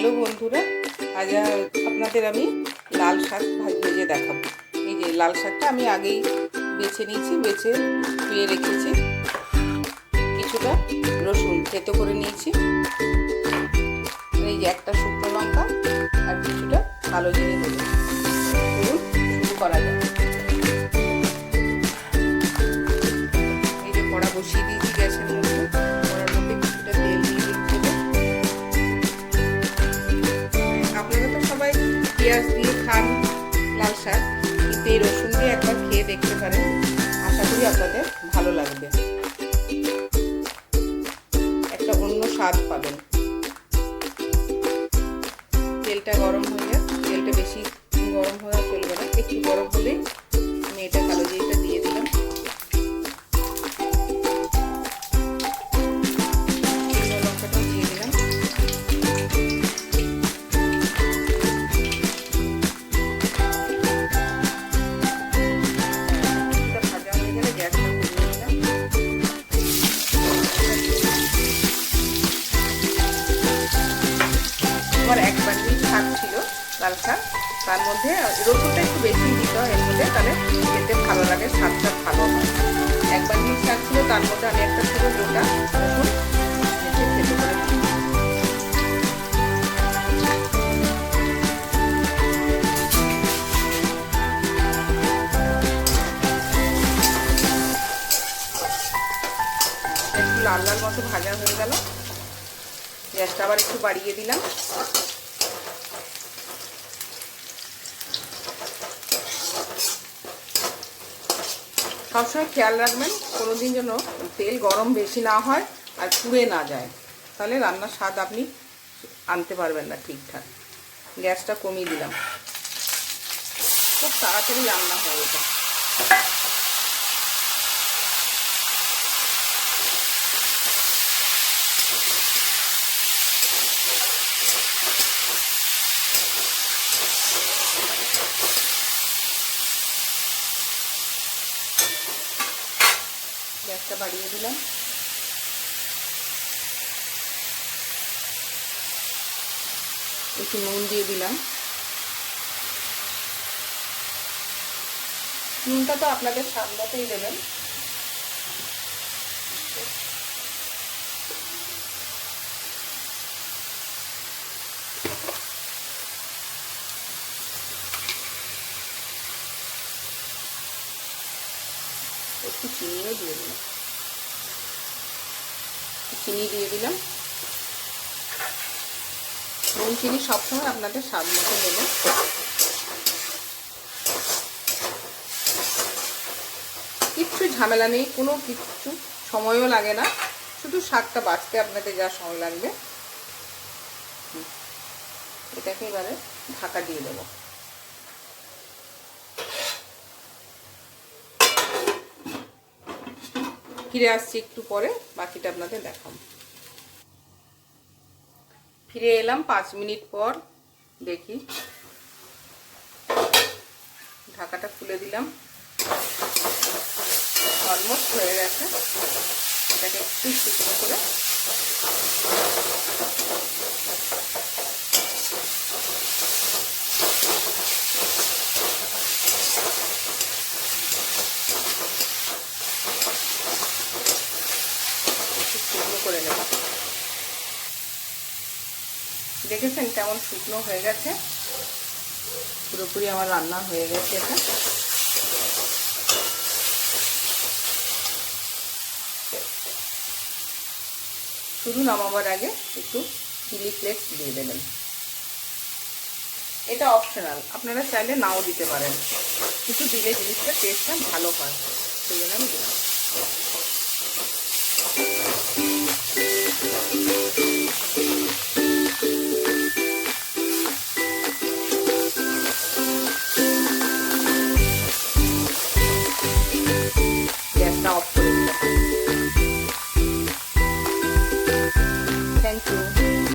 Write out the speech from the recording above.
Hello বন্ধুরা, আজ আপনাদের আমি লাল শাক ভেজে দেখাবো। এই যে লাল শাকটা আমি আগেই বেছে নিয়েছি, বেছে ধুয়ে রেখেছি। কিছুটা রসুন থেতো করে নিয়েছি, এই যে একটা শুকনো লঙ্কা আর কিছুটা কালো জিরে দেবো। চলুন শুরু করা যাক। এই যে কড়া বসিয়ে দিয়েছি গ্যাসের মধ্যে, কড়ার মধ্যে কিছুটা তেল দিয়ে দিচ্ছি। আপনারা তো সবাই পেঁয়াজ দিয়ে খান লাল শাক, কিন্তু এই রসুন দিয়ে একবার খেয়ে দেখতে পারেন, আশা করি আপনাদের ভালো লাগবে, একটা অন্য স্বাদ পাবেন। তেলটা গরম হয়ে যাক, তেলটা বেশি গরম হওয়া চলবে না, একটু গরম হলেই আমি এটা কালো জিরেটা দিয়ে দিলাম। লঙ্কাটা দিয়ে দিলাম। আমার এক বাটি শাক ছিল লাল শাক, তার মধ্যে রসুনটা একটু বেশি দিতে হয় এর মধ্যে, তাহলে খেতে ভালো লাগে, স্বাদটা ভালো হয়। এক বাটি শাক ছিল, তার মধ্যে আমি একটা ছিল গোটা রসুন খেতে করে একটু লাল লাল মতো ভাজা হয়ে গেল। গ্যাসটা আবার একটু বাড়িয়ে দিলাম। সবসময় খেয়াল রাখবেন কোনোদিন যেন তেল গরম বেশি না হয় আর পুড়ে না যায়, তাহলে রান্নার স্বাদ আপনি আনতে পারবেন না ঠিকঠাক। গ্যাসটা কমিয়ে দিলাম, খুব তাড়াতাড়ি রান্না হয় এটা। গ্যাসটা বাড়িয়ে দিলাম। একটু নুন দিয়ে দিলাম। নুনটা তো আপনাদের স্বাদ মতোই দেবেন। একটু চিনিও দিয়ে দিলাম, চিনি দিয়ে দিলাম। নুন চিনি সবসময় আপনাদের স্বাদ মতো দেবেন। কিচ্ছু ঝামেলা নেই, কোনো কিচ্ছু সময়ও লাগে না, শুধু শাকটা বাছতে আপনাদের যা সময় লাগবে। এটাকে এবারে ঢাকা দিয়ে দেবো। ফিরে আসছি একটু পরে, বাকিটা আপনাদের দেখাবো। ফিরে এলাম 5 মিনিট পর, দেখি ঢাকাটা খুলে দিলাম। অলমোস্ট হয়ে গেছে। এটাকে একটু শুকনো করে করে নেব। দেখেছেন কেমন শুকনো হয়ে গেছে, পুরোপুরি আমার রান্না হয়ে গেছে। এটা শুধু নামাবার আগে একটু চিলি ফ্লেক্স দিয়ে দেবেন। এটা অপশনাল, আপনারা চাইলে নাও দিতে পারেন, কিন্তু দিলে জিনিসটা টেস্টটা ভালো হয়, সেই জন্য আমি দিলাম।